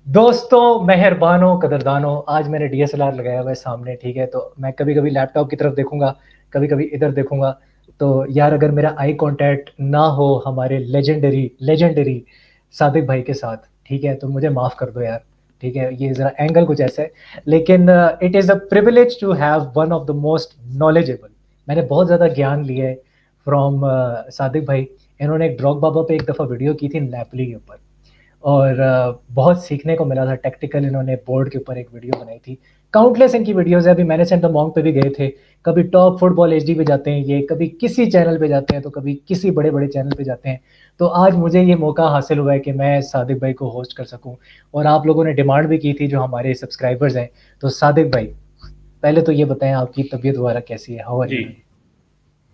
दोस्तों, मेहरबानों, कदरदानों, आज मैंने डीएसएलआर लगाया हुआ है सामने, ठीक है? तो मैं कभी-कभी लैपटॉप की तरफ देखूँगा, कभी-कभी इधर देखूँगा। तो यार अगर मेरा आई कॉन्टैक्ट ना हो हमारे लेजेंडरी लेजेंडरी सादिक भाई के साथ, ठीक है? तो मुझे माफ़ कर दो यार, ठीक है? ये ज़रा एंगल कुछ ऐसा है। लेकिन it is a privilege to have one of the most knowledgeable. मैंने बहुत ज़्यादा ज्ञान लिया है फ्रॉम सादिक भाई। इन्होंने एक ड्रॉग बाबा पे एक दफ़ा वीडियो की थी नेपली के ऊपर। और बहुत सीखने को मिला था टेक्टिकल। इन्होंने बोर्ड के ऊपर एक वीडियो बनाई थी। काउंटलेस इनकी वीडियोस है। अभी मैंने सेंट द मॉन्क पे भी गए थे। कभी टॉप फुटबॉल एचडी पे जाते हैं ये, कभी किसी चैनल पे जाते हैं, तो कभी किसी बड़े बड़े चैनल पे जाते हैं। तो आज मुझे ये मौका हासिल हुआ है कि मैं सादिक भाई को होस्ट कर सकूं। और आप लोगों ने डिमांड भी की थी जो हमारे सब्सक्राइबर्स हैं। तो सादिक भाई, पहले तो ये बताएं आपकी तबीयत वगैरह कैसी है? How R G. यू?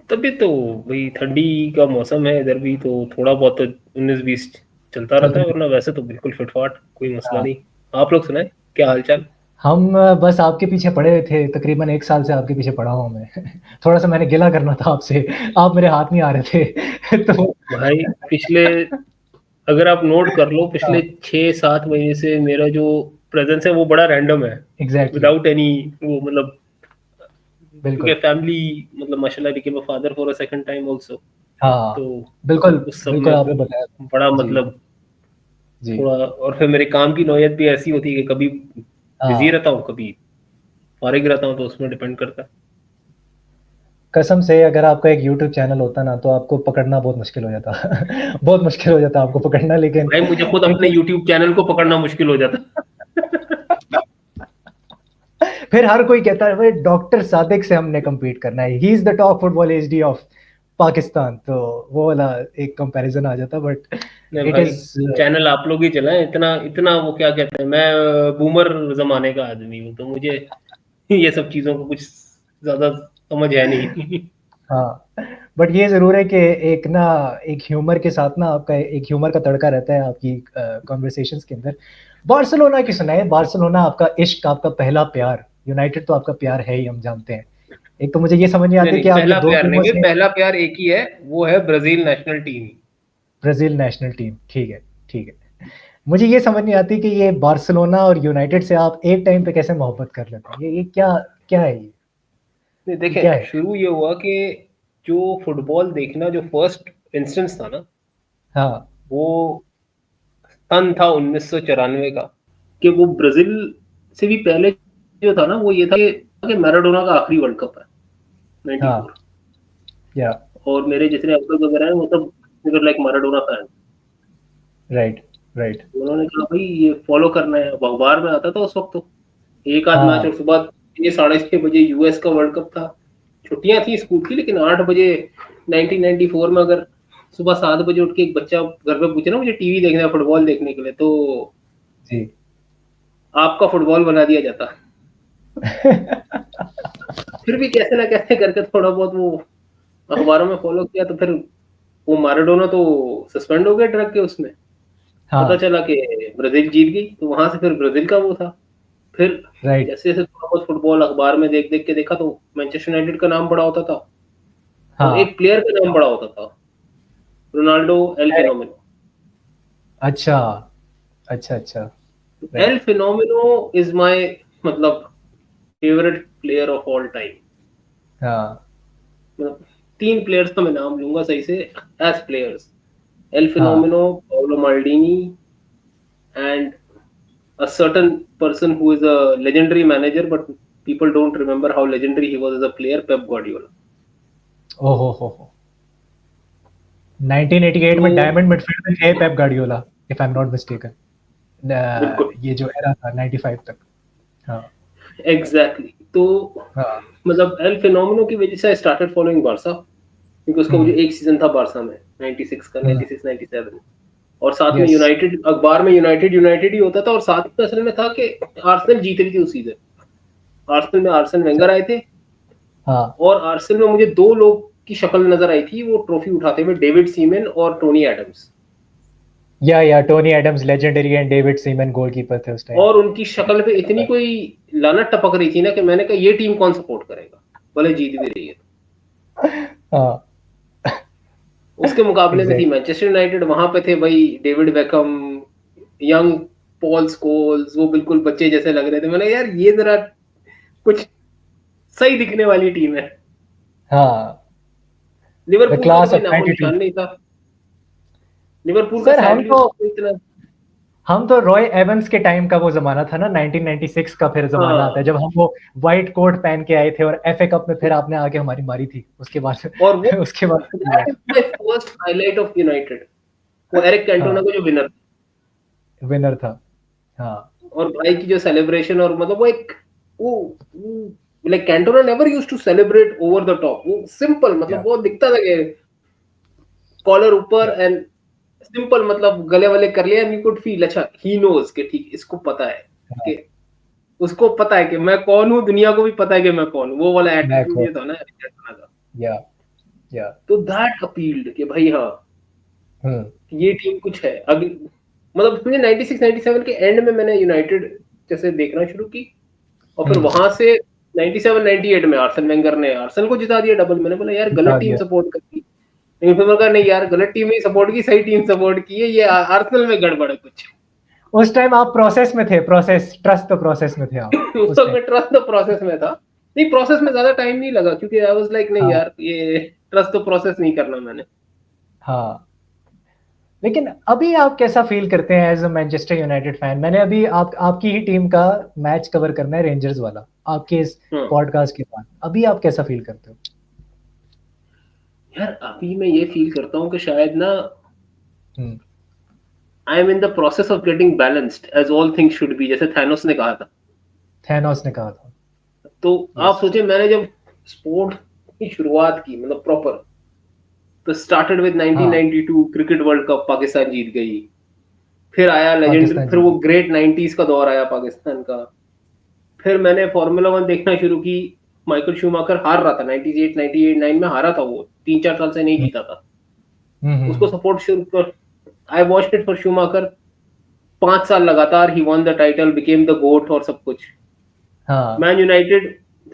तभी तो भाई ठंडी का मौसम है इधर भी, तो थोड़ा बहुत तो 19-20 चलता रहता चलता है, है। वरना वैसे तो बिल्कुल फिटफाट, कोई मसला हाँ। नहीं। आप लोग सुनाए, क्या हालचाल? हम बस आपके पीछे पड़े हुए थे, तकरीबन 1 साल से आपके पीछे पड़ा हूँ मैं। थोड़ा-सा मैंने गिला करना था आपसे, आप मेरे हाथ नहीं आ रहे थे। तो भाई पिछले, अगर आप नोट कर लो, हाँ, पिछले 6-7 महीने से मेरा जो प्रेजेंस है वो बड़ा रैंडम है, एग्ज़ैक्टली, विदाउट एनी वो मतलब, क्योंकि बिल्कुल। फैमिली मतलब माशाल्लाह became a father for a second time also. हाँ, तो बिल्कुल, उस सब बिल्कुल में आपने फिर बताया था। बड़ा जी, मतलब जी। थोड़ा, और फिर मेरे काम की नौयत भी ऐसी होती है कि कभी बिजी हाँ, रहता हूँ, कभी फारिग रहता हूँ, तो उसमें डिपेंड करता है। कसम से अगर आपका एक यूट्यूब चैनल होता ना, तो आपको पकड़ना बहुत मुश्किल हो जाता। बहुत मुश्किल हो जाता आपको पकड़ना, लेकिन भाई मुझे खुद अपने क्योंकि यूट्यूब चैनल को पकड़ना मुश्किल हो जाता। फिर हर कोई कहता है भाई डॉक्टर सादिक से हमने कम्पीट करना है, he is the top football HD of Pakistan. तो वो वाला एक कंपैरिज़न आ जाता, बट नहीं इट भाई, इज़ चैनल आप लोग ही चलाएं, इतना इतना वो क्या कहते हैं, मैं बूमर जमाने का आदमी हूँ, तो मुझे ये सब चीजों को कुछ ज्यादा समझ है नहीं। हाँ, बट ये ज़रूर है कि एक ना एक ह्यूमर के साथ ना आपका एक ह्यूमर का तड़का रहता है आपकी कन्वर्सेशंस के अंदर। बार्सिलोना की सुनाइए, बार्सिलोना आपका इश्क, आपका पहला प्यार। यूनाइटेड तो आपका प्यार है ही, हम जानते हैं। एक तो मुझे ये समझ नहीं नहीं आती नहीं, कि आप ये पहला 2 प्यार नहीं टीमों है, से। पहला प्यार एक ही है, वो है Brazil national team. Brazil national team, ठीक है, ठीक है। मुझे ये समझ नहीं आती कि ये बार्सिलोना और यूनाइटेड से आप एक टाइम पे कैसे मोहब्बत कर लेते हैं? ये क्या क्या है ये? नहीं ये क्या देखें, है? शुरू ये हुआ कि जो फुटबॉल देखना जो फर्स्ट इंस्टेंस था ना, हाँ, वो सन था 1994 का। कि वो ब्राजील से भी पहले जो था ना, वो ये था कि मैराडोना का आखिरी वर्ल्ड कप है, हाँ, 94। या और मेरे जितने अंकल वगैरह हैं वो सब like Maradona fan. Right, right. उन्होंने कहा भाई ये फॉलो करना है, अब अखबार में आता था उस वक्त, तो एक आध मैच, हाँ, और सुबह ये 6:30 बजे यूएस का वर्ल्ड कप था। छुट्टियां थी स्कूल की, लेकिन 8 बजे 1994 में अगर सुबह 7 बजे उठ के एक बच्चा घर पे पूछे ना मुझे टीवी देखना है फुटबॉल देखने के लिए, तो जी। आपका फुटबॉल बना दिया जाता। फिर भी कैसे ना कैसे करके थोड़ा बहुत वो अखबारों में फॉलो किया, तो फिर वो मैराडोना तो सस्पेंड हो गया ड्रग के उसमें। पता हाँ, चला कि ब्राजील जीत गई, तो वहां से फिर ब्राजील का वो था। फिर राइट, जैसे जैसे थोड़ा बहुत फुटबॉल अखबार में देख देख के देखा, तो मैनचेस्टर यूनाइटेड का नाम बड़ा होता था, और हाँ। एक प्लेयर का नाम बड़ा होता था, रोनाल्डो एल करेक्ट। फिनोमिनो। अच्छा, अच्छा, अच्छा। All right. Fenomeno is my मतलब favourite player of all time. हाँ, मतलब 3 प्लेयर्स का मैं नाम लूंगा सही से एज प्लेयर्स: एल हाँ। Fenomeno, Paolo Maldini, and a certain person who is a legendary manager, but people don't remember how legendary he was as a player, Pep Guardiola. ओहो हो! 1988 तो में डायमंड मिडफील्ड में थे Pep Guardiola, if I am not mistaken. बिल्कुल ये जो era था 95 तक। हाँ, एग्जैक्टली exactly. तो हाँ। मतलब एल फिनोमिनो की वजह से आई स्टार्टेड फॉलोइंग बारसा, क्योंकि उसका वो जो हुँ, एक सीजन था बारसा में 96 का, हुँ। 96 97, और साथ में यस। यूनाइटेड, अखबार में यूनाइटेड यूनाइटेड ही होता था, और साथ में असल में था कि आर्सेनल जीत रही थी उस सीजन। आर्सेनल में आर्सेनल अच्छा। वेंगर आए थे, हाँ। और आर्सेनल में मुझे दो लोग की शक्ल नजर आई थी वो ट्रॉफी उठाते हुए, डेविड सीमेन और टोनी एडम्स। या Tony Adams legendary and David Seaman goalkeeper थे उस टाइम। और उनकी शक्ल पे इतनी कोई लानत टपक रही थी ना, कि मैंने कहा ये टीम कौन सपोर्ट करेगा, भले जीत भी रही है। हाँ, उसके मुकाबले में थी एग्ज़ैक्ट। मैनचेस्टर यूनाइटेड, वहां पे थे भाई David Beckham, young Paul Scholes, वो बिल्कुल बच्चे जैसे लग रहे थे। मैंने यार ये जरा कुछ सही दिखने वाली टीम है। हाँ, द लिवरपूल का तो क्लास कोई ऑफ नामो 92। निशान नहीं था। लिवरपूल का सर सैडली उसको इतना। हम तो रॉय एवंस के टाइम का वो जमाना था ना, 1996 का फिर जमाना आता है, हाँ, जब हम वो व्हाइट कोट पहन के आए थे और एफए कप में फिर आपने आके हमारी मारी थी उसके बाद। और वो उसके बाद that is my first highlight of United, वो एरिक कैंटोना हाँ, का जो विनर। विनर था। हाँ, और भाई की जो सेलिब्रेशन, और मतलब वो एक वो like Cantona never used to celebrate over the top, वो सिंपल, मतलब या वो दिखता था कि कॉलर ऊपर या एंड सिंपल, मतलब गले वाले कर लिया एंड यू कुड फील अच्छा ही नोज कि ठीक इसको पता है हाँ, कि उसको पता है कि मैं कौन हूँ, दुनिया को भी पता है कि मैं कौन हूँ, वो वाला मैं एटीट्यूड को जो था ना एरिक कैंटोना का। या या तो दैट अपील्ड कि भाई हाँ, हम्म ये टीम कुछ है अभी। मतलब मुझे 96 97 के एंड में मैंने यूनाइटेड जैसे देखना शुरू की, और फिर हम्म वहां से 97 98 में आर्सन वेंगर ने आर्सेनल को जिता दिया डबल। मैंने बोला यार गलत बता टीम दिया। सपोर्ट कर दी। लेकिन फिर मैंने कहा नहीं यार, गलत टीम नहीं सपोर्ट की, सही टीम सपोर्ट की है, ये आर्सेनल में गड़बड़ है कुछ। उस टाइम आप प्रोसेस में थे, प्रोसेस ट्रस्ट द प्रोसेस में थे आप उस उस वक्त टाइम। मैं ट्रस्ट द प्रोसेस में था। नहीं, प्रोसेस में ज्यादा टाइम नहीं लगा, क्योंकि आई वाज लाइक नहीं हाँ यार, ये ट्रस्ट द प्रोसेस नहीं करना मैंने। हाँ, लेकिन अभी आप कैसा फील करते हैं as a Manchester United fan? मैंने अभी आपकी ही टीम का मैच कवर करना है, रेंजर्स वाला, आपके इस हाँ पॉडकास्ट के बाद। अभी आप कैसा फील करते हो? यार, अभी मैं ये फील करता हूँ कि शायद ना hmm, I am in the process of getting balanced as all things should be, जैसे थैनोस ने कहा था। थैनोस ने कहा था। तो आप यस। सोचिए, मैंने जब स्पोर्ट की शुरुआत की, मतलब प्रॉपर, तो स्टार्टेड विद हाँ, 1992 क्रिकेट वर्ल्ड कप, पाकिस्तान जीत गई। फिर आया लेजेंड, पाकिस्तान फिर जी। वो ग्रेट 90s का दौर आया पाकिस्तान का। फिर मैंने फार्मूला वन देखना शुरू की। माइकल शूमाकर हार रहा था 98 98 9 में, हारा था वो, 3 4 साल से नहीं हम्म जीता था। हम्म हम्म, उसको सपोर्ट शुरू कर, I watched it for Schumacher. 5 साल लगातार ही won the title, became the GOAT और सब कुछ। हाँ, Man United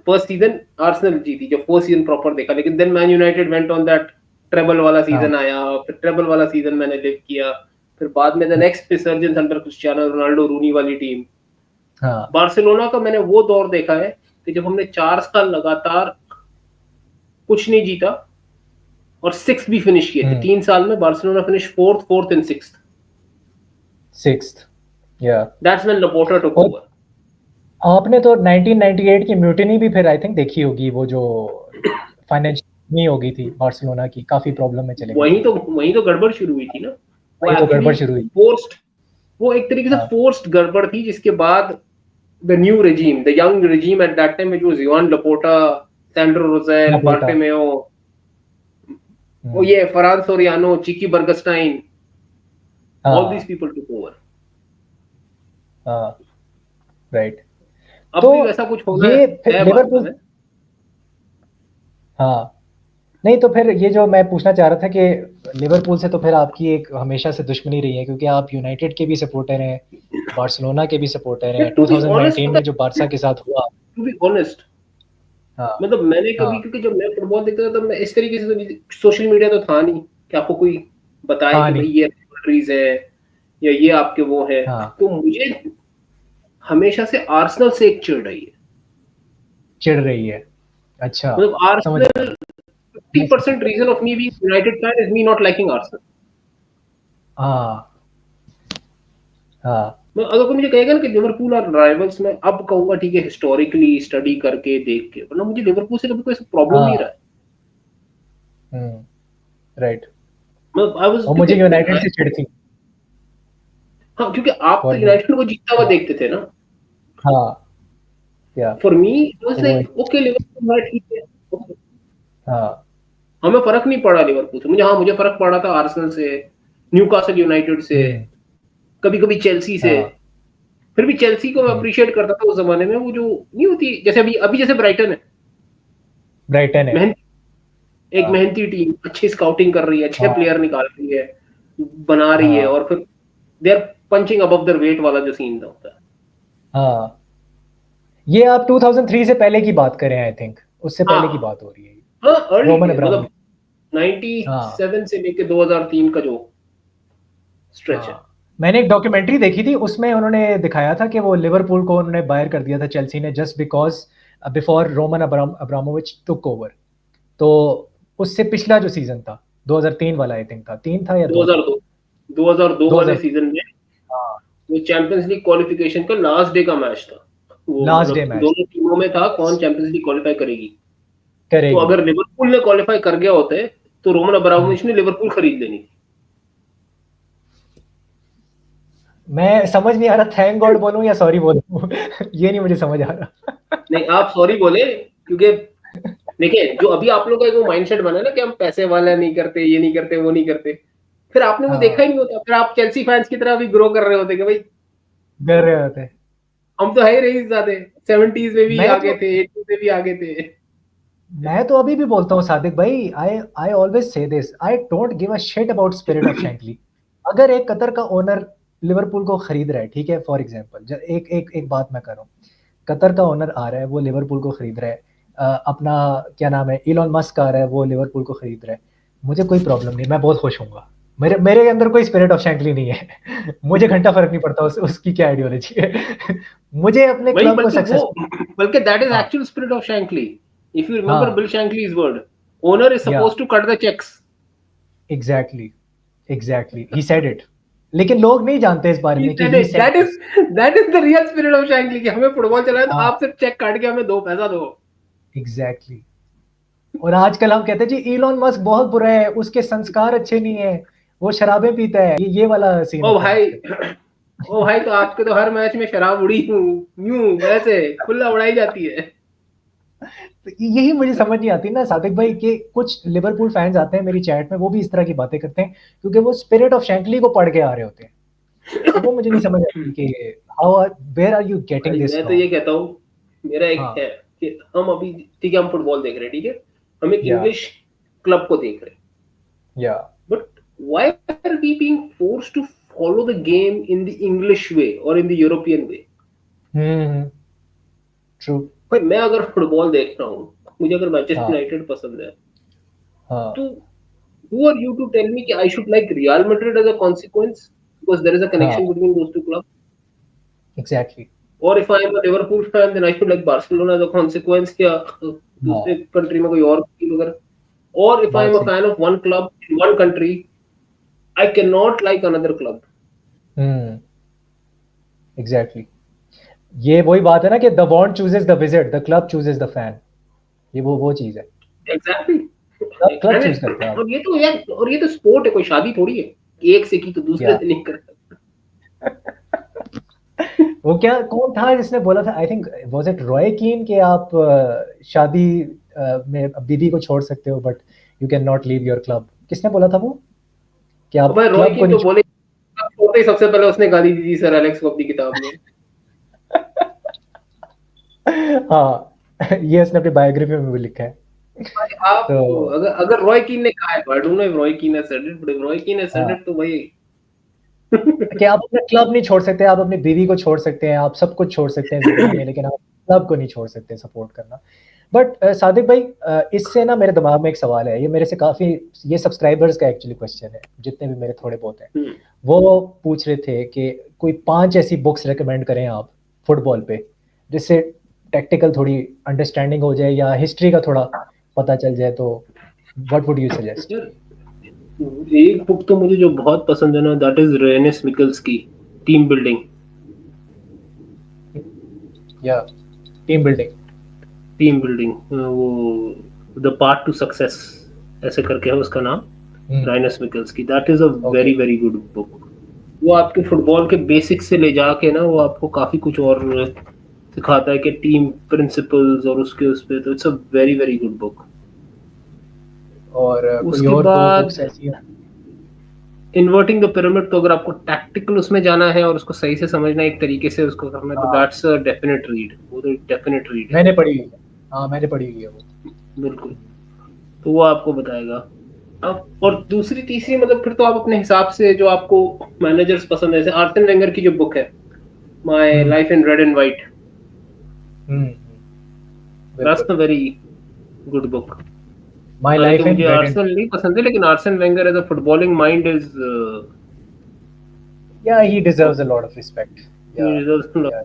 first season Arsenal जीती, जब फर्स्ट सीजन प्रॉपर देखा, लेकिन then Man United went on that treble वाला हाँ, सीजन आया, फिर ट्रेबल वाला सीजन मैंने लिव किया। फिर बाद में the next resurgence under Cristiano Ronaldo, Rooney वाली टीम। हाँ, बार्सिलोना का मैंने वो दौर देखा है कि जब हमने 4 साल लगातार कुछ नहीं जीता और सिक्स भी फिनिश किए थे। 3 साल में Barcelona finish fourth, fourth and six. Sixth. या दैट्स व्हेन लपोर्टा टुक और ओवर। आपने तो 1998 की म्यूटिनी भी फिर आई थिंक देखी होगी, वो जो फाइनेंशियल नहीं होगी थी बार्सिलोना की, काफी प्रॉब्लम में चले गए थे। वहीं तो गड़बड़ शुरू हुई थी ना। वो वही तो एक्चुअली गड़बड़ शुरू हुई। फोर्स्ड, वो एक तरीके से हाँ, फोर्स्ड गड़बड़ थी, जिसके बाद the new regime, the young regime at that time, which was Joan Laporta, Sandro Rosell, Laporta. Bartomeu, वो हम्म, ये Farhan Soriano, chikki बर्गस्टाइन, all these हाँ people took over। हाँ, राइट। अब तो भी वैसा कुछ होना ये फिर है बार्सा लिवरपूल। में। हाँ, नहीं तो फिर ये जो मैं पूछना चाह रहा था कि लिवरपूल से तो फिर आपकी एक हमेशा से दुश्मनी रही है, क्योंकि आप यूनाइटेड के भी सपोर्टर हैं, बार्सिलोना के भी सपोर्टर हैं। टू बी ऑनेस्ट, 2019 पता में जो बारसा के साथ हुआ। टू बी ऑनेस्ट, हाँ मतलब मैंने कभी, हाँ क्योंकि जब मैं फुटबॉल देखता था, तब मैं इस तरीके से तो सोशल मीडिया तो था नहीं कि आपको कोई बताए हाँ, कि नहीं। भाई ये रिवॉल्ट्रीज है या ये आपके वो है। हाँ, तो मुझे हमेशा से आर्सेनल से एक चिढ़ रही है। चिढ़ रही है। अच्छा, मतलब समझ आर्सेनल, गया। मैं समझ 50% reason of me being United fan is me not liking Arsenal। हाँ हाँ मैं अगर कोई मुझे कहेगा ना कि लिवरपूल और राइवल्स, में अब कहूंगा ठीक है, हिस्टोरिकली स्टडी करके देख के, वरना मुझे लिवरपूल से कभी कोई प्रॉब्लम नहीं रहा हाँ, है। राइट। मैं आई वाज, और क्योंकि मुझे यूनाइटेड से चिढ़ थी। हाँ, क्योंकि आप तो फॉर मी। यूनाइटेड को जीतता हुआ देखते थे ना। हाँ, या फॉर मी इट वाज तो वो। लाइक ओके, लिवरपूल है ठीक है, okay। हाँ, हमें फर्क नहीं पड़ा लिवरपूल से, मुझे, हाँ मुझे फर्क पड़ा था आर्सेनल से, न्यूकासल यूनाइटेड से, हम्म, कभी कभी चेल्सी से। हाँ, फिर भी चेल्सी को मैं हम्म, अप्रिशिएट करता था उस जमाने में, वो जो नहीं होती, जैसे अभी अभी जैसे ब्राइटन है, ब्राइटन है। एक हाँ मेहनती टीम, अच्छी स्काउटिंग कर रही है, अच्छे हाँ प्लेयर निकाल रही है, बना रही है, हाँ और फिर they are punching above the weight वाला जो सीन होता है। हाँ, ये आप 2003 से पहले की बात करें आई थिंक, उससे पहले की हाँ बात हो रही है। हाँ, अर्ली रोमन डेज, मतलब अब्रामोविच। हाँ 97 से लेके 2003 का जो स्ट्रेच है। हाँ, मैंने एक डॉक्यूमेंट्री देखी थी, उसमें उन्होंने दिखाया था कि वो लिवरपूल को उन्होंने बायर कर दिया था चेल्सी ने, just because before Roman Abramovich took over. तो उससे पिछला जो सीजन था 2003 वाला, आई थिंक था 3 था या 2 था, 2002 2002 वाले 2000। सीजन में हाँ, वो चैंपियंस लीग क्वालिफिकेशन का लास्ट डे का मैच था। वो लास्ट डे मतलब मैच दोनों टीमों में था कौन चैंपियंस लीग क्वालिफाई करेगी। तो करेगी। अगर लिवरपूल ने क्वालिफाई कर गया होते तो रोमन अब्रामोविच ने लिवरपूल खरीद लेनी थी। मैं समझ नहीं आ रहा, थैंक गॉड बोलूं या सॉरी बोलूं ये नहीं मुझे समझ आ रहा। नहीं, आप सॉरी बोले, क्योंकि देखिए जो अभी आप लोग का एक वो माइंडसेट बना है ना कि हम पैसे वाला नहीं करते, ये नहीं करते, वो नहीं करते, फिर आपने वो देखा ही हाँ, नहीं होता, फिर आप चेल्सी फैंस की तरह भी ग्रो कर रहे होते कि भाई कर रहे होते। हम तो है ही रही ज्यादा, 70s में भी मैं आगे तो थे, 80s में भी आगे थे। मैं तो अभी भी बोलता हूँ सादिक भाई, I I always say this, I don't give a shit about spirit of Shankly. अगर एक कतर का ओनर लिवरपूल को खरीद रहा है, ठीक है, फॉर एग्जांपल एक एक एक बात मैं कर रहा हूँ, कतर का ओनर आ रहा है, वो लिवरपूल को खरीद रहा है, अपना क्या नाम है, इलॉन मस्क आ रहा है, वो लिवरपूल को खरीद रहा है, मुझे कोई प्रॉब्लम नहीं, मैं बहुत खुश हूँगा। मेरे मेरे अंदर कोई स्पिरिट ऑफ शैंकली नहीं है मुझे घंटा फर्क नहीं पड़ता उसकी क्या आइडियोलॉजी है मुझे अपने वही, क्लब को सक्सेस। बल्कि दैट इज हाँ, actual spirit of Shankly. If you remember हाँ, Bill Shankly's word, owner is या supposed to cut the cheques. Exactly, exactly he said it, लेकिन लोग नहीं जानते इस बारे ही में कि said he it, said this. That is the real spirit of Shankly कि हमें फुटबॉल चलाना है तो हाँ, आप सिर्फ चेक काट के हमें दो, पैसा दो। एग्जैक्टली। और आजकल हम कहते हैं जी इलॉन मस्क बहुत बुरा है, उसके संस्कार अच्छे नहीं है, वो शराबें पीता है, ये वाला सीन ओ होता है भाई, आजकल। ओ भाई, तो आपके तो हर मैच में शराब उड़ी यूं यूं वैसे खुला उड़ाई जाती है। तो यही मुझे समझ नहीं आती ना सादिक भाई, कि कुछ लिवरपूल फैंस आते हैं मेरी चैट में, वो भी इस तरह की बातें करते हैं क्योंकि वो स्पिरिट ऑफ शैंकली को पढ़ के आ रहे होते हैं। तो वो मुझे नहीं समझ आती कि how, where are you getting भाई दिस मैं तो फ्रॉम। ये कहता हूँ, मेरा एक हाँ, है कि हम अभी, ठीक है हम फुटबॉल देख रहे हैं, ठीक है, हम एक या इंग्लिश क्लब को देख रहे हैं, या but why are we being forced to follow the game in the English way और in the European way. Hmm, true. भाई मैं अगर फुटबॉल देख रहा हूँ, मुझे अगर मैनचेस्टर हाँ, यूनाइटेड पसंद है, हाँ, तो who are you to tell me कि I should like Real Madrid as a consequence because there is a हाँ, connection between those two clubs? Exactly. Or if I am a Liverpool fan, then I should like Barcelona as a consequence या दूसरे हाँ, country में कोई और team अगर, or if I बात am a सही। fan of one club in one country, I cannot like another club. Hmm, exactly. ये वही बात है ना कि the bond chooses the visit, the club chooses the fan. ये वो चीज है, Exactly. Club club And choose करता है आप। और ये तो यार, और ये तो स्पोर्ट है, कोई शादी थोड़ी है कि एक से की तो दूसरे या से नहीं कर सकता। वो क्या, कौन था जिसने बोला था, I think was it Roy कीन, कि आप शादी में बीवी को छोड़ सकते हो but you can not leave your club. किसने बोला था वो, कि और आप भाई रॉय क्लब को कीन नहीं तो बोले, छोड़ते ही सबसे पहले उसने गाली दी थी सर एलेक्स को अपनी किताब में। हाँ ये उसने अपनी बायोग्राफी में भी लिखा है। भाई आप, तो अगर अगर रॉय कीन ने कहा है, I don't know if Roy Keane has said it, but if Roy Keane has said हाँ, इट तो भाई कि आप अपना क्लब नहीं छोड़ सकते, आप अपनी बीवी को छोड़ सकते हैं, आप सब कुछ छोड़ सकते हैं जिंदगी में, लेकिन आप क्लब को नहीं छोड़ सकते सपोर्ट करना। बट सादिक भाई, इससे ना मेरे दिमाग में एक सवाल है, ये मेरे से काफ़ी, ये सब्सक्राइबर्स का एक्चुअली क्वेश्चन है, जितने भी मेरे थोड़े बहुत हैं, वो पूछ रहे थे कि कोई 5 ऐसी बुक्स रेकमेंड करें आप फुटबॉल पे, जिससे टैक्टिकल थोड़ी अंडरस्टैंडिंग हो जाए या हिस्ट्री का थोड़ा पता चल जाए, तो व्हाट वुड यू सजेस्ट। यार एक बुक तो मुझे जो बहुत पसंद है ना, दैट इज रेनिस मिकल्स की टीम बिल्डिंग। या टीम बिल्डिंग। टीम बिल्डिंग, वो द पार्ट टू सक्सेस ऐसे करके है उसका नाम, राइनस मिकल्स की। That is a okay. Very very good book. वो आपके फुटबॉल के बेसिक्स से ले जाके ना, वो आपको काफी कुछ और सिखाता है कि टीम प्रिंसिपल्स और उसके उस पे, तो it's a very very good book. और कोई उसके और दो बाद बुक्स ऐसी हैं। इन्वर्टिंग द पिरामिड, तो अगर आपको टैक्टिकल उसमें जाना है और उसको सही से समझना है, एक तरीके से उसको करना है, तो हाँ, दैट्स अ डेफिनेट रीड, वो तो डेफिनेट रीड है। मैंने पढ़ी हुई है। हाँ, मैंने पढ़ी हुई है वो। बिल्कुल, तो वो आपको बताएगा। अब और दूसरी तीसरी मतलब फिर तो आप अपने हिसाब से जो आपको मैनेजर्स पसंद है, जैसे आर्सेन वेंगर की जो बुक है, my hmm, life in red and white, hmm, that's बिल्कुल। The very good book. My हालांकि लाइफ इन मुझे रेड एंड। आर्सेनल नहीं पसंद है, लेकिन Arsene Wenger as a footballing mind is Yeah, he deserves a lot of respect. He Yeah, deserves a lot. yeah,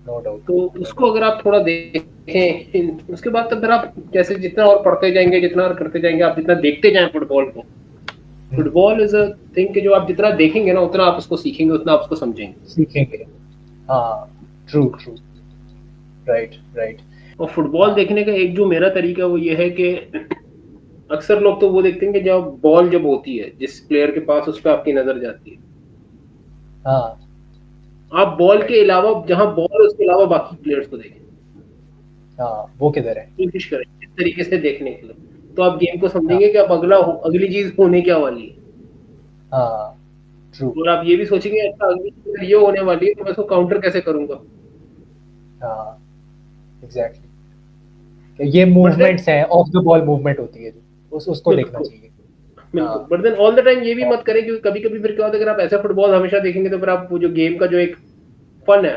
no doubt, तो no उसको doubt. अगर आप थोड़ा देखें, उसके बाद तो फिर आप जैसे जितना और पढ़ते जाएंगे, जितना और करते जाएंगे, आप जितना देखते जाएं फुटबॉल को, हम्म, फुटबॉल इज अ थिंग कि जो आप जितना देखेंगे ना, उतना आप उसको सीखेंगे, उतना आप उसको समझेंगे। सीखेंगे। हाँ, ट्रू ट्रू, राइट राइट। और फुटबॉल हाँ देखने का एक जो मेरा तरीका है वो ये है कि अक्सर लोग तो वो देखते हैं कि जब बॉल जब होती है जिस प्लेयर के पास, उस पर आपकी नजर जाती है। हाँ, आप बॉल के राइट। अलावा, जहां बॉल है उसके अलावा बाकी प्लेयर्स को देखें, हाँ, वो किधर है? कोशिश करें इस तरीके से देखने के लिए, तो आप गेम को हाँ समझेंगे कि अब अगली चीज होने क्या वाली है। हाँ, ट्रू। और आप ये भी सोचेंगे अच्छा अगली चीज ये होने वाली है तो मैं इसको काउंटर कैसे करूंगा। हाँ, एग्जैक्टली। ये बट देन मूवमेंट्स हैं, ऑफ द बॉल मूवमेंट होती है जो, उसको देखना बिल्कुल चाहिए। हाँ बिल्कुल, but then all the time ये भी मत करें, क्योंकि कभी कभी फिर क्या होता है, अगर आप ऐसा फुटबॉल हमेशा देखेंगे तो फिर आप वो जो गेम का जो एक फन है।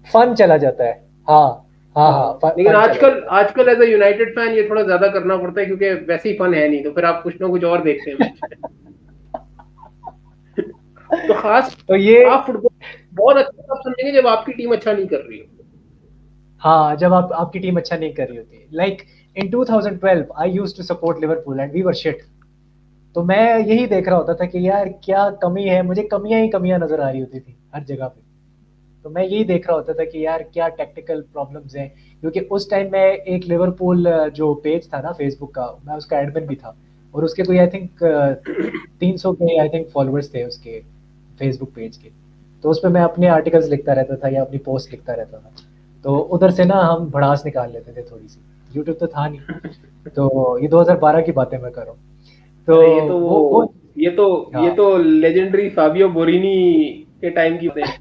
फन चला जाता है। हाँ हाँ हाँ, हाँ, लेकिन फन चला आजकल जाता है। आजकल एज अ यूनाइटेड फैन ये थोड़ा ज्यादा करना पड़ता है, क्योंकि वैसे ही फन है नहीं, तो फिर आप कुछ ना कुछ और देखते हैं मैच। तो खास तो ये, आप फुटबॉल बहुत अच्छा तब समझेंगे जब आपकी टीम अच्छा नहीं कर रही हो। हाँ, जब आपकी टीम अच्छा नहीं कर रही होती, like in 2012 I used to support Liverpool and we were shit. तो मैं यही देख रहा होता था कि यार क्या कमी है, मुझे कमियां ही कमियां नजर आ रही होती थी हर जगह पे। तो मैं यही देख रहा होता था कि यार क्या टेक्निकल प्रॉब्लम्स हैं, क्योंकि उस टाइम में एक लिवरपूल जो पेज था ना फेसबुक का, मैं उसका एडमिन भी था। और उसके कोई आई थिंक 300 के आई थिंक फॉलोअर्स थे उसके फेसबुक पेज के। तो उस पर मैं अपने आर्टिकल्स लिखता रहता था या अपनी पोस्ट लिखता रहता था। तो उधर से ना हम भड़ास निकाल लेते थे थोड़ी सी। यूट्यूब तो था नहीं। तो ये 2012 की बातें मैं कर रहा हूँ। तो अरे ये तो वो ये तो ये हाँ, तो लेजेंडरी फाबियो बोरिनी के टाइम की बातें हैं।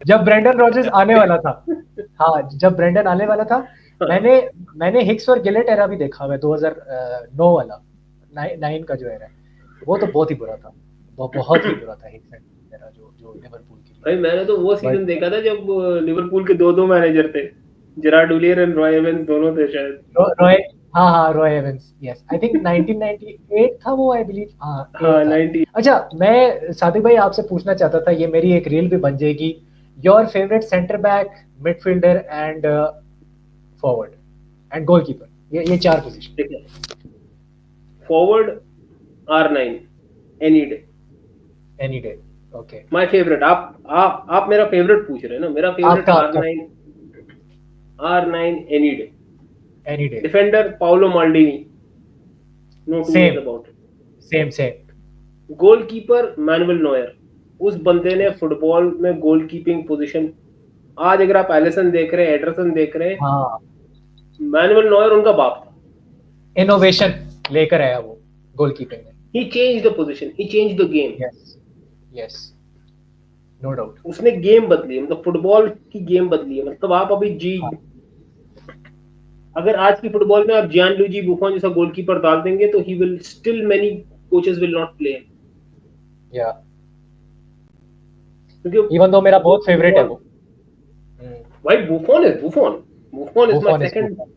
जब ब्रेंडन रॉजर्स आने वाला था। हाँ, जब ब्रेंडन आने वाला था, हाँ, मैंने मैंने हिक्स और गिलेट एरा भी देखा हुआ है, 2009 वाला, नाइन का जो एरा है। वो तो बहुत ही बुरा था। वो बहुत ही बुरा था हिक्स एरा जो जो लिवरपूल के लिए। भाई मैंने तो वो सीजन बट देखा था जब लिवरपूल के दो दो मैनेजर थे, जेरार्ड हुलियर एंड रॉय एवंस दोनों थे शायद। रॉय, हाँ हाँ, Roy Evans, yes, I think 1998 था वो, आई बिलीव, हाँ, एट हाँ था। 90। अच्छा, मैं सादिक भाई आपसे पूछना चाहता था, ये मेरी एक रील भी बन जाएगी, your favourite centre back, midfielder and forward and goalkeeper, ये चार पोजीशन। ठीक है, forward R9 any day, any day. Okay. My favourite. आप मेरा फेवरेट पूछ रहे हैं ना, मेरा फेवरेट आपका आपका R9, R9 any day. Any day. Defender Paolo Maldini, no two ways same about same same. It. Goalkeeper Manuel Neuer, उस बंदे ने फुटबॉल में गोलकीपिंग पोजीशन, आज अगर आप एलिसन देख रहे हैं, एडरसन देख रहे हैं, हाँ, मैनुअल नोयर उनका बाप था। इनोवेशन लेकर आया वो गोलकीपिंग में। He change the position, he change the game. Yes yes, no doubt. उसने गेम बदली है, मतलब फुटबॉल की गेम बदली है। मतलब आप अभी जी, हाँ, अगर आज की फुटबॉल में आप जियान लूजी बुफॉन जैसा गोलकीपर डाल देंगे तो he will still, many coaches will not play, या क्योंकि इवन दो मेरा वो बहुत फेवरेट है फुटबॉल, वो। भाई Buffon is my Buffon is second, Buffon.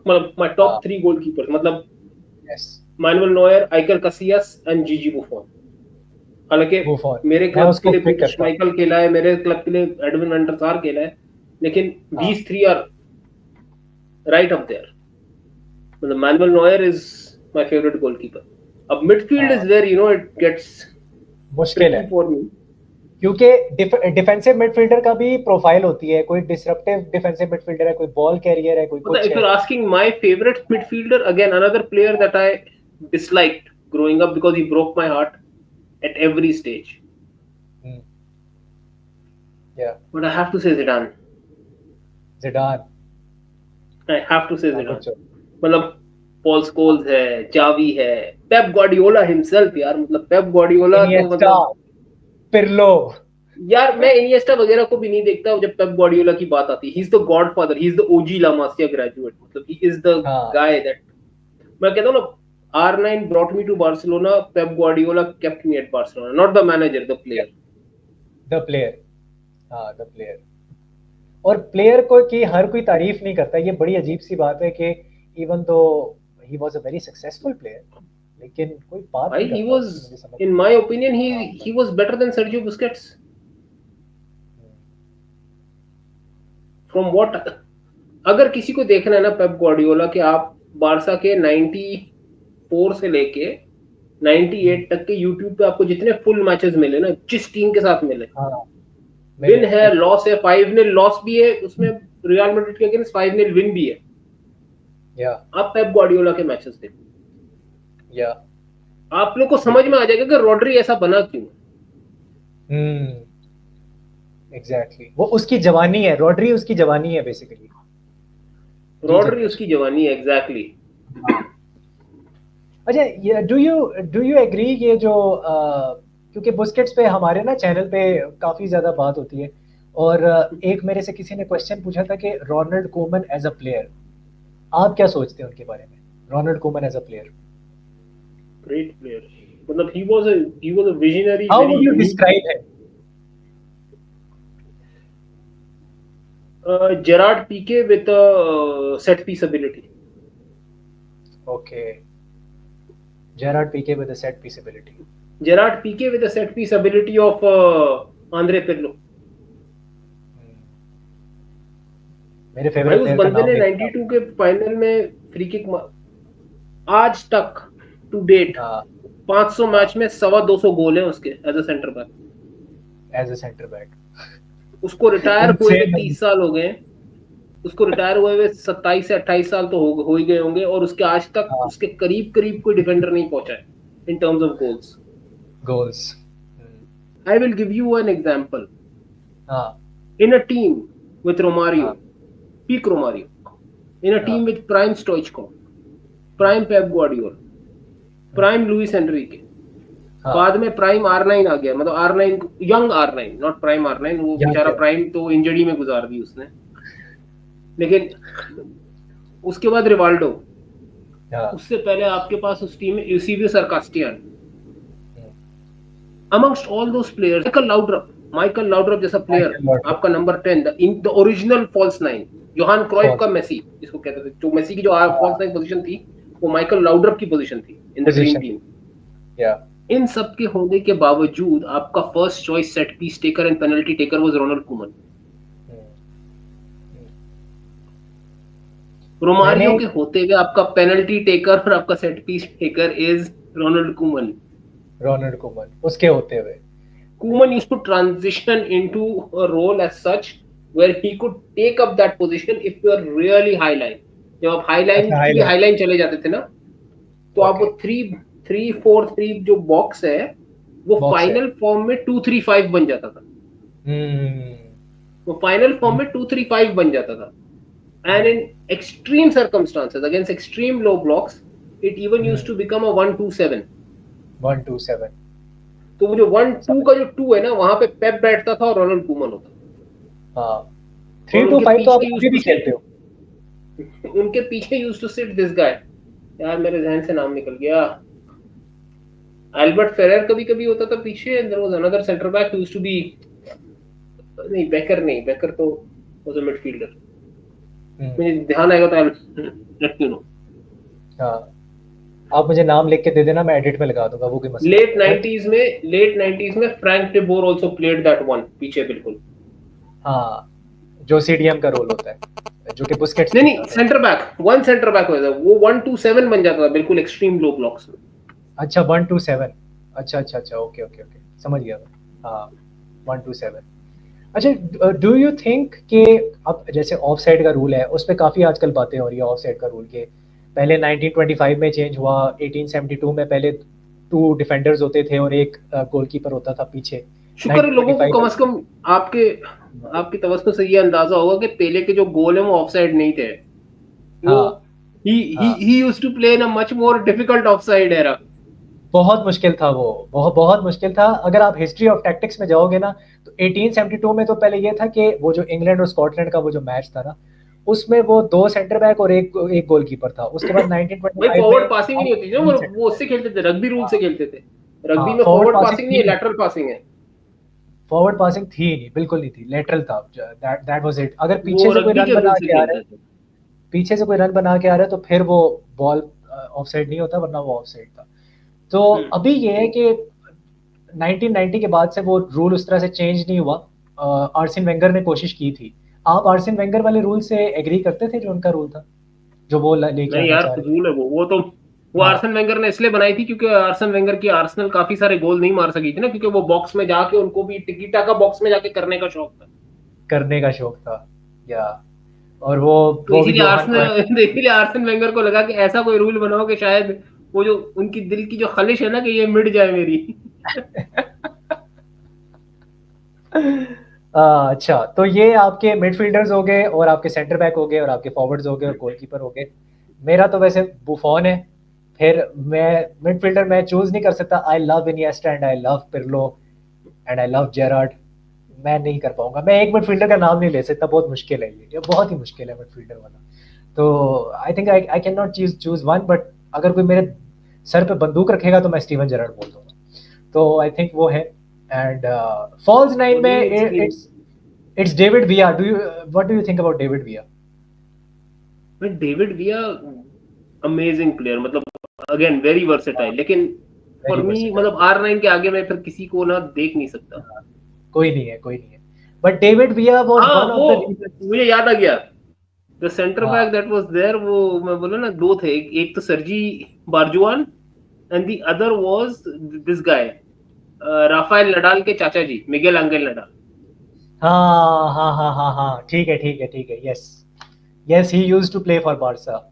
मतलब माय हाँ, टॉप 3 गोलकीपर, मतलब yes, Manuel Neuer, Iker Casillas and Gigi Buffon. हालांकि बुफॉन, मेरे मैं क्लब के उसको लिए पिक पीटर करता हूँ। श्माइकल खेला है, मेरे क्लब के लिए एडविन वेंटर सार खेला है, लेकिन हाँ these three are right up there. मतलब manual Noire is my favourite goalkeeper. अब मिडफील्ड इज हाँ, वेयर इट गेट्स मुश्किल है, ट्रिकी फॉर मी। क्योंकि डिफेंसिव मिडफील्डर का भी प्रोफाइल होती है, कोई डिसरप्टिव डिफेंसिव मिडफील्डर है, कोई बॉल कैरियर है, कोई मतलब कुछ if है। you're asking my favorite midfielder, again another player that I disliked growing up because he broke my heart at every stage, या but I have to say Zidane. Zidane. I have to say हाँ, Zidane. कुछ मतलब Paul Scholes है, चावी है, Pep Guardiola himself यार, मतलब Pep Guardiola तो इनिएस्टा, मतलब, पिर्लो। यार मैं इनिएस्टा वगैरह को भी नहीं देखता जब पेप गार्डियोला की बात आती है। He is the godfather, he is the OG La Masia graduate, मतलब ही इज द हाँ, गाय दैट, मैं कहता हूँ ना, R9 brought me to Barcelona, Pep Guardiola kept me at Barcelona, not the manager, the player. The player. हाँ, the player. और player को की हर कोई तारीफ नहीं करता, ये बड़ी अजीब सी बात है कि even though he was a very successful player, लेकिन कोई बात भाई नहीं he करता was, उसकी, मुझे समझ in my opinion, हाँ, he was better than Sergio Busquets. From what, अगर किसी को देखना है ना पेप ग्वार्डियोला कि आप बारसा के 94 से लेके 98 तक के यूट्यूब पे आपको जितने फुल मैचेस मिले ना, जिस टीम के साथ मिले, हाँ, विन मिले है, बिल्कुल। लॉस है, 5-0 लॉस भी है उसमें, रियल मैड्रिड के अगेंस्ट 5-0 विन भी है। या आप पेप ग्वार्डियोला के मैचेस देखो, या आप लोग को समझ में बिल्कुल। आ जाएगा कि रॉड्री ऐसा बना क्यों। हम्म, एग्जैक्टली, वो उसकी जवानी है, रॉड्री उसकी जवानी है बेसिकली। जी रॉड्री जगदीश। उसकी जवानी है, एग्जैक्टली। हाँ। अच्छा, ये डू यू एग्री, ये जो क्योंकि बुस्केट्स पे हमारे ना चैनल पे काफी ज्यादा बात होती है, और एक मेरे से किसी ने क्वेश्चन पूछा था कि Ronald Koeman as a player, आप क्या सोचते हैं उनके बारे में, Ronald Koeman as a player? Great player, मतलब he was a visionary, how very would you unique. Describe है? Gerard Piqué with a set piece ability. Okay, Gerard Piqué with a set piece ability. Gerard Piqué with a set piece ability of Andre Pirlo. मेरे भाई favourite उस player का बंदे नाम ने लेके 92 के फाइनल में फ्री किक, आज तक टू डेट हाँ 500 मैच हाँ, में 250 गोल हैं उसके as a centre back. As a centre back. उसको रिटायर हुए उनसे हुए 30 साल हो गए। उसको रिटायर हुए हुए 27 से 28 साल तो हो ही गए होंगे, और उसके आज तक हाँ, उसके करीब करीब कोई डिफेंडर नहीं पहुंचा है in terms of goals. Goals. I will give you an example. हाँ In a team with हाँ Romario, peak Romario, in a team हाँ with prime Stoichkov, prime Pep Guardiola, prime Luis Enrique, बाद हाँ, में prime R9 आ गया, मतलब R9, young R9, not prime R9, वो young बेचारा है। प्राइम तो इंजरी में गुजार दी उसने, लेकिन उसके बाद रिवाल्डो, हाँ, उससे पहले आपके पास उस टीम में यूसीबी सरकास्टियन, amongst all those players, Michael Laudrup जैसा प्लेयर, माइकल लॉर्ड, आपका number 10, the original false nine, Johan Cruyff फॉल, का मेसी जिसको कहते थे, जो मेसी की जो फॉल्स हाँ, नाइन पोजीशन थी, वो माइकल लाउड्रप की पोजीशन थी in the dream position, team. या इन सब के होने के बावजूद आपका first choice set piece taker and penalty taker was Ronald Koeman. मैंने रोमारियो के होते हुए आपका पेनल्टी टेकर और आपका set piece taker is Ronald Koeman. Ronald Koeman उसके होते हुए। Koeman used to transition into a role as such where he could take up that position if you are really high line. जब आप high line, अच्छा, क्योंकि highlight. High line चले जाते थे ना, तो आप वो ओके, 3-4-3 जो बॉक्स है, वो बॉक्स है। फाइनल फॉर्म में 2-3-5 बन जाता था। हम्म, वो फाइनल फॉर्म में 2-3-5 बन जाता था। And in extreme circumstances against extreme low blocks, it even used to become a 1-2-7। 1-2-7। तो वो जो 1-2 समझ, का जो 2 है ना, वहां पे पेप बैठता था और रोनाल्ड कुमन होता हाँ, था, थ्री और टू उनके फाइव तो आप पीछे यूज्ड अभी टू भी सिट, खेलते हो। उनके पीछे used to sit this guy, यार मेरे जहन से नाम निकल गया, एल्बर्ट फेरर कभी कभी होता था पीछे, and there was another centre back used to be, नहीं बेकर नहीं, बेकर तो वाज अ मिडफील्डर, हम्म, मुझे ध्यान आएगा तो आई लेट यू नो। हाँ, आप मुझे नाम लिख के दे देना, मैं एडिट में लगा दूंगा, वो कोई मसला नहीं लेट है, बट 90s में, लेट 90s में Frank de Boer also played that one पीछे बिल्कुल। हाँ, जो सीडीएम का रोल होता है, जो कि बुस्केट्स नहीं खेलता नहीं, था। Centre back, one centre back होता था वो, 1-2-7 बन जाता था बिल्कुल एक्सट्रीम लो ब्लॉक्स में। अच्छा, 1-2-7। अच्छा अच्छा अच्छा, ओके ओके ओके, समझ गया मैं। हाँ, 1-2-7। अच्छा, डू यू थिंक कि अब जैसे ऑफ साइड का रूल है, उस पर काफ़ी आजकल बातें हो रही है, ऑफ साइड का रूल के पहले 1925 में चेंज हुआ, 1872 में पहले 2 डिफेंडर्स होते थे और एक गोलकीपर होता था पीछे, शुक्र है लोगों को 1925 कम से कम, आपके आपकी तवज्जो से ये अंदाजा होगा कि पेले के जो गोल है वो ऑफसाइड नहीं थे, वो हाँ हाँ, he used to play in a much more difficult offside era. बहुत मुश्किल था वो, बहुत बहुत मुश्किल था। अगर आप हिस्ट्री ऑफ टैक्टिक्स में जाओगे ना, तो 1872 में तो पहले ये था कि वो जो इंग्लैंड और स्कॉटलैंड का वो जो मैच था ना, उसमें वो 2 सेंटर बैक और एक एक गोलकीपर था। उसके बाद भाई 1925 में फॉरवर्ड पासिंग ही अब नहीं होती थी ना, 3 सेंटर वो बैक। उससे खेलते थे, रग्बी रूल से हाँ खेलते थे। रग्बी हाँ, में फॉरवर्ड फॉरवर्ड पासिंग पासिंग नहीं थी है, नहीं, लैटरल पासिंग है। फॉरवर्ड पासिंग थी नहीं, बिल्कुल नहीं थी, लेटरल था। That was it. अगर वो पीछे से कोई रग्बी रन के रूल बना से के आ रहा है, खेलते थे। पीछे से कोई रन बना के आ रहा है, तो फिर वो बॉल ऑफसाइड नहीं होता, वरना वो ऑफसाइड था। तो अभी ये है कि 1990 के बाद से वो रूल उस तरह से चेंज नहीं हुआ। आर्सेन वेंगर ने कोशिश की थी। आप आर्सेन वेंगर वाले रूल से एग्री करते थे, जो उनका रूल था, जो वो लेके नहीं आना यार, चाह रहे थे? फजूल है वो तो। वो हाँ, आर्सन वेंगर ने इसलिए बनाई थी क्योंकि आर्सन वेंगर की आर्सेनल काफी सारे गोल नहीं मार सकी थी ना, क्योंकि वो बॉक्स में जाके, उनको भी टिकी टाका बॉक्स में जाके करने का शौक था। करने का शौक था, या और वो तो वो भी इसीलिए योहान आर्सन क्राइफ। इसीलिए आर्सन वेंगर को लगा कि ऐसा कोई रूल बनाओ कि शायद वो जो उनकी दिल की जो खलिश है ना, कि ये मिट जाए मेरी। अच्छा, तो ये आपके मिडफील्डर्स हो गए, और आपके सेंटर बैक हो गए, और आपके फॉरवर्ड्स हो गए, और गोलकीपर हो गए। मेरा तो वैसे बुफॉन है। फिर मैं मिडफील्डर मैं चूज नहीं कर सकता। I love Iniesta and I love Pirlo and I love Gerrard. मैं नहीं कर पाऊंगा, मैं एक मिडफील्डर का नाम नहीं ले सकता, बहुत मुश्किल है ये बहुत ही मुश्किल है मिडफील्डर वाला। तो I think I can not choose one, but अगर कोई मेरे सर पे बंदूक रखेगा तो मैं स्टीवन जेरार्ड बोल दूंगा। तो आई थिंक वो है। एंड फॉल्स नाइन मुझे में एक्सपीरियंस, इट्स डेविड विया। Do you what do you think about David विया? डेविड विया अमेजिंग प्लेयर, मतलब अगेन वेरी वर्सेटाइल, लेकिन फॉर वेरी मी वर्सेटाइल। मतलब R9 के आगे मैं फिर किसी को ना देख नहीं सकता। कोई नहीं है, कोई नहीं है। बट डेविड विया वाज हाँ, वन ऑफ वो द रीजंस। मुझे याद आ गया, द सेंटर बैक हाँ, दैट वाज देयर, वो मैं बोला ना, दो थे, एक तो Sergi Barjuan, and the other was this guy, Rafael Nadal के चाचा जी, मिगेल एंगल नडाल। हाँ, हाँ, हाँ, हाँ, हाँ, ठीक है, ठीक है, ठीक है। Yes, yes, he used to play for Barca.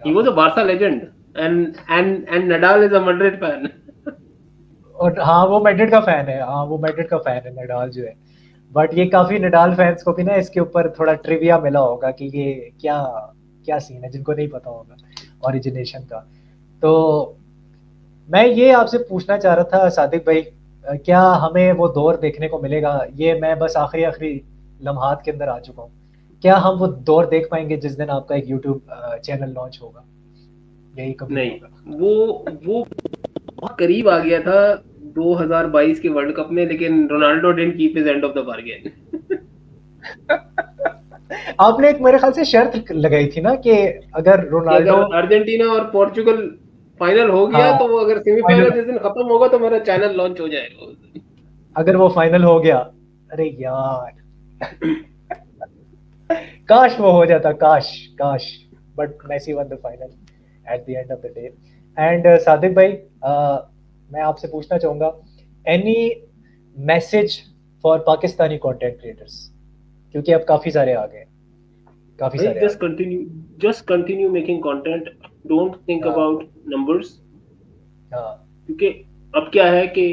He was Rafael a Barca Nadal. Legend, and Nadal is a Madrid fan. और हाँ, वो मैड्रिड का फैन है। हाँ, वो मैड्रिड का फैन है नडाल जो है। बट ये काफी नडाल फैंस को भी ना इसके ऊपर थोड़ा ट्रिविया मिला होगा कि ये क्या क्या सीन है, जिनको नहीं पता होगा ओरिजिनेशन का। तो मैं ये आपसे पूछना चाह रहा था सादिक भाई, क्या हमें वो दौर देखने को मिलेगा? ये मैं बस आखिरी आखिरी लम्हात के अंदर आ चुका हूँ। क्या हम वो दौर देख पाएंगे जिस दिन आपका एक यूट्यूब चैनल लॉन्च होगा? यही कभी नहीं नहीं, होगा? वो बहुत करीब आ गया था 2022 के वर्ल्ड कप में, लेकिन Ronaldo didn't keep his and of the bargain. आपने एक मेरे ख्याल से शर्त लगाई थी ना कि अगर कि अगर रोनाल्डो। अर्जेंटीना और पोर्चुगल फाइनल हो गया, हाँ, तो वो अगर फाइनल, सेमीफाइनल जिस दिन खत्म होगा तो मेरा चैनल लॉन्च हो जाएगा उस दिन। अगर वो फाइनल हो गया, अरे यार, काश वो हो जाता, काश, काश। But Messi won the final at the end of the day. And Sadiq भाई, मैं आपसे पूछना चाहूंगा, any message for Pakistani content creators, क्योंकि अब काफी सारे आ गए, काफी भाई सारे आ जस्ट गए। Continue, just continue making content, don't think हाँ, अबाउट नंबर्स। हाँ, क्योंकि अब क्या है कि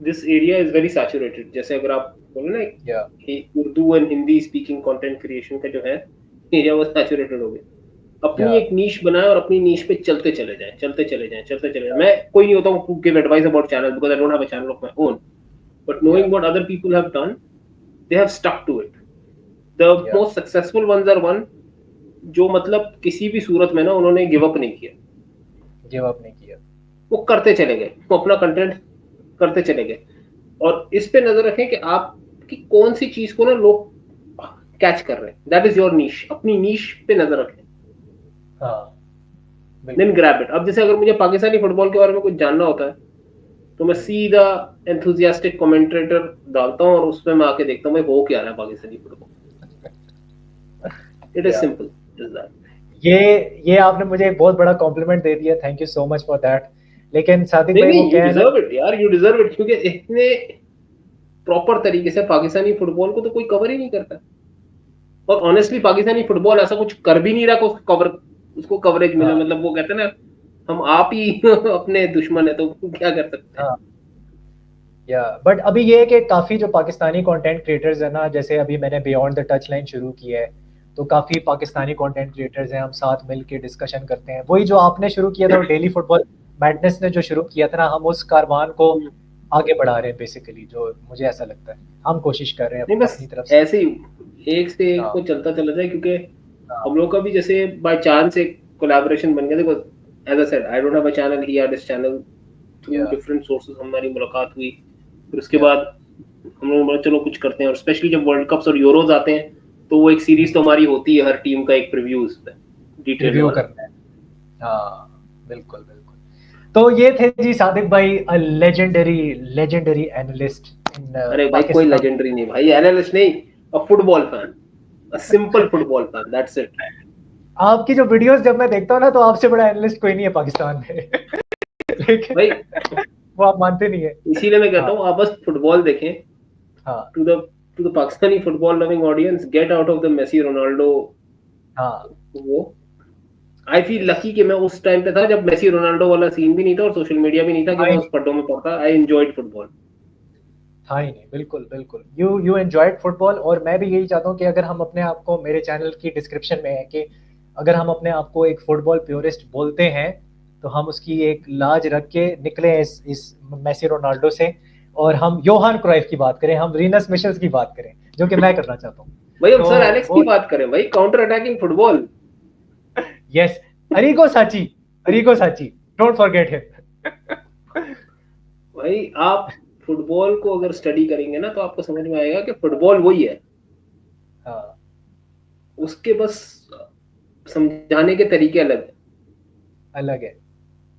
this area is very saturated, जैसे अगर आप बोलो ना या कि Urdu and Hindi speaking content creation का जो है एरिया, वो सैचुरेटेड हो गया। या अपनी एक नीश बनाए और अपनी नीश पे चलते चले जाएं, चलते चले जाएं, चलते चले जाएं। मैं कोई नहीं होता हूँ give advice about channel, because I don't have a channel of my own, but या knowing what other people have done, they have stuck to it. The या most successful ones are one, जो मतलब किसी भी सूरत में ना उन्होंने give up नहीं किया, गिव अप नहीं किया। वो करते चले गए, वो अपना कंटेंट करते चले गए। और इस पे नजर रखें कि आपकी कौन सी चीज को ना लोग कैच कर रहे हैं, दैट इज योर नीश, अपनी नीश पे नजर रखें, हाँ, देन बिल्कुल। Grab it. अब जैसे अगर मुझे पाकिस्तानी फुटबॉल के बारे में कुछ जानना होता है, तो मैं सीधा एंथुजियास्टिक कमेंटेटर डालता हूँ और उसमें मैं आके देखता हूँ भाई हो क्या रहा है पाकिस्तानी फुटबॉल। इट इज या सिंपल इज दैट। ये आपने मुझे एक बहुत बड़ा कॉम्प्लीमेंट दे दिया, thank you so much for that. लेकिन सादिक नहीं भाई, वो नहीं, यू क्या है ना। डिजर्व इट यार, यू डिजर्व इट, क्योंकि इतने प्रॉपर तरीके से पाकिस्तानी फुटबॉल को तो कोई कवर ही नहीं करता। और ऑनेस्टली पाकिस्तानी फुटबॉल ऐसा कुछ कर भी नहीं रहा कि उसको कवर, उसको कवरेज मिले। हाँ, मतलब वो कहते हैं ना, हम आप ही अपने दुश्मन है, तो क्या कर सकते हैं। हाँ, या बट अभी ये है कि काफी जो पाकिस्तानी कंटेंट क्रिएटर्स है ना, जैसे अभी मैंने बियॉन्ड द टच लाइन शुरू किया है, तो काफी पाकिस्तानी कंटेंट क्रिएटर्स हैं, हम साथ मिल के डिस्कशन करते हैं। वही जो आपने शुरू किया था, वो डेली फुटबॉल मैडनेस ने जो शुरू किया था ना, हम उस कारवान को आगे बढ़ा रहे हैं बेसिकली, जो मुझे ऐसा लगता है हम कोशिश कर रहे हैं नहीं, बस अपनी तरफ से। ऐसे ही एक से एक हाँ, को चलता चला जाए, क्योंकि हाँ, हम लोग का भी जैसे बाय चांस एक कोलैबोरेशन बन गया। देखो, as I said, I don't have a channel, he had his channel, through या डिफरेंट सोर्सेज हमारी मुलाकात हुई। फिर उसके या बाद हम लोग बोला चलो कुछ करते हैं, और स्पेशली जब वर्ल्ड कप्स और यूरोज आते हैं, तो वो एक सीरीज तो हमारी होती है हर टीम का एक प्रीव्यू, उस पे डिटेल्ड रिव्यू वाला। करना है। हाँ, बिल्कुल, बिल्कुल। तो ये थे जी सादिक भाई, अ लेजेंडरी एनालिस्ट इन अरे भाई कोई पाकिस्तान। लेजेंडरी नहीं भाई, एनालिस्ट नहीं, अ football fan, a simple football fan, that's it. आपकी जो वीडियोस जब मैं देखता हूँ ना, तो आपसे बड़ा एनालिस्ट कोई नहीं है पाकिस्तान में। लेकिन भाई वो आप मानते नहीं है। इसीलिए मैं कहता हाँ हूँ आप बस फुटबॉल देखें। हाँ to the Pakistani football loving audience, get out of the Messi Ronaldo हाँ वो। I feel yes. लकी कि मैं उस टाइम पे था जब मेसी रोनाल्डो वाला सीन भी नहीं था और सोशल मीडिया भी नहीं था कि था मैं ही उस नहीं, पड्डों में पड़ता। I enjoyed football. था ही नहीं, बिल्कुल बिल्कुल। यू एंजॉयड फुटबॉल, और मैं भी यही चाहता हूँ कि अगर हम अपने आप को, मेरे चैनल की डिस्क्रिप्शन में है कि अगर हम अपने आप को एक फुटबॉल प्योरिस्ट बोलते हैं, तो हम उसकी एक लाज रख के निकले इस मेसी रोनाल्डो से, और हम योहान क्राइफ की बात करें, हम रीनस मिशेल्स की बात करें, जो कि मैं करना चाहता हूँ। भाई हम तो सर एलेक्स की वो, बात करें भाई, काउंटर अटैकिंग फुटबॉल। यस, अरीगो साची, डोंट फॉरगेट हिम। भाई आप फुटबॉल को अगर स्टडी करेंगे ना तो आपको समझ में आएगा कि फुटबॉल वही है। हाँ, उसके बस समझाने के तरीके अलग है। अलग है,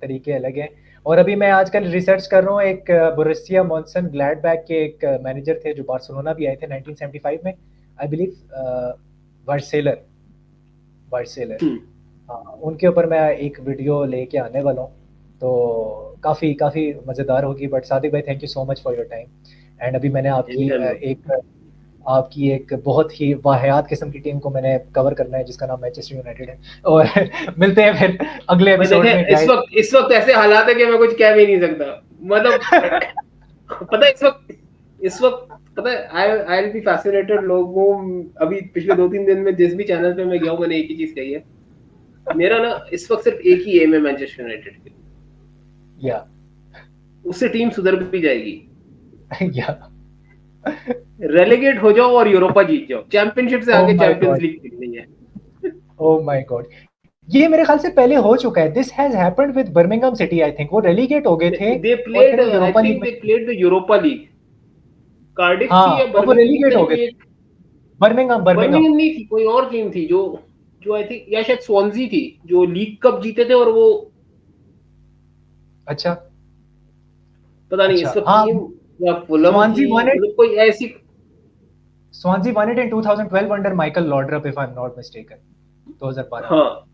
तरीके अलग हैं। और अभी मैं आजकल रिसर्च कर रहा हूँ, एक बोरुसिया मॉन्सन ग्लैडबैक के एक मैनेजर थे जो बार्सिलोना भी आए थे 1975 में, आई बिलीव, वर्सेलर, वर्सेलर। हम्म। हाँ, उनके ऊपर मैं एक वीडियो लेके आने वाला हूँ, तो काफ़ी काफ़ी मज़ेदार होगी। बट सादिक भाई, thank you so much for your time. And अभी मैंने एनी टाइम ब्रो। आपकी एक बहुत ही वाहियात किस्म की टीम को मैंने कवर करना है, जिसका नाम मैनचेस्टर यूनाइटेड है। और मिलते हैं फिर अगले भाई एपिसोड में देखें गाइस। इस वक्त ऐसे हालात है कि मैं कुछ कह भी नहीं सकता। मतलब पता है इस वक्त पता है आई विल बी फैसिनेटेड लोगों। अभी पिछले 2-3 दिन में जिस भी चैनल पे मैं गया हूँ मैंने एक ही चीज कही है। मेरा ना इस वक्त सिर्फ एक ही एम है मैनचेस्टर यूनाइटेड के। या उससे टीम सुधर भी जाएगी। या रेलेगेट हो जाओ और यूरोपा जीत जाओ, चैंपियनशिप से ओह आगे माय चैंपियंस गॉड, लीग खेलनी है। Oh my God. ये मेरे ख्याल से पहले हो चुका है, this has happened with Birmingham city, I think वो रेलीगेट हो गए थे, दे और फिर प्लेड वो आई यूरोपा लीग थिंक में। They played the Europa league. Cardiff हाँ, थी या और वो बर्मिंघम रेलीगेट में हो से गए कोई थे, एक। Birmingham Birmingham. बर्मिंघम नहीं थी, कोई और टीम थी जो जो आई थिंक, या शायद स्वानजी थी जो लीग कप जीते थे और वो अच्छा पता नहीं अच्छा, इस वक्त हाँ, टीम या फुलम स्वानजी थी, वन इट, मतलब कोई ऐसी। Swansea won it in 2012 under Michael Laudrup, if I am not mistaken, 2012 में हाँ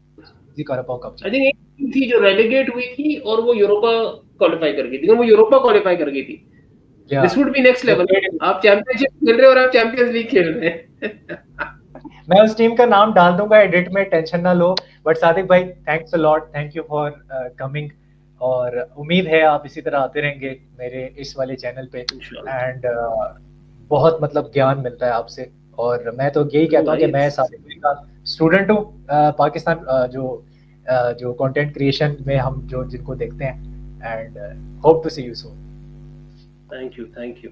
जी कारबाओ कप आई जीते थिंक थे। एक टीम थी जो रेलीगेट हुई थी और वो यूरोपा क्वालिफाई कर गई थी, वो यूरोपा क्वालिफाई कर गई थी। या this would be next they level. Played, आप चैंपियनशिप खेल रहे हो और आप चैंपियंस लीग खेल रहे हैं। मैं उस टीम का नाम डाल दूंगा एडिट में, टेंशन ना लो। बट सादिक भाई, thanks a lot, thank you for coming, और उम्मीद है आप इसी तरह आते रहेंगे मेरे इस वाले चैनल पे। इंशाल्लाह। एंड बहुत मतलब ज्ञान मिलता है आपसे, और मैं तो यही नहीं कहता हूँ कि भाई मैं सादिक भाई का स्टूडेंट हूँ। पाकिस्तान जो कंटेंट क्रिएशन में हम जो जिनको देखते हैं, and hope to see you soon. Thank you thank you.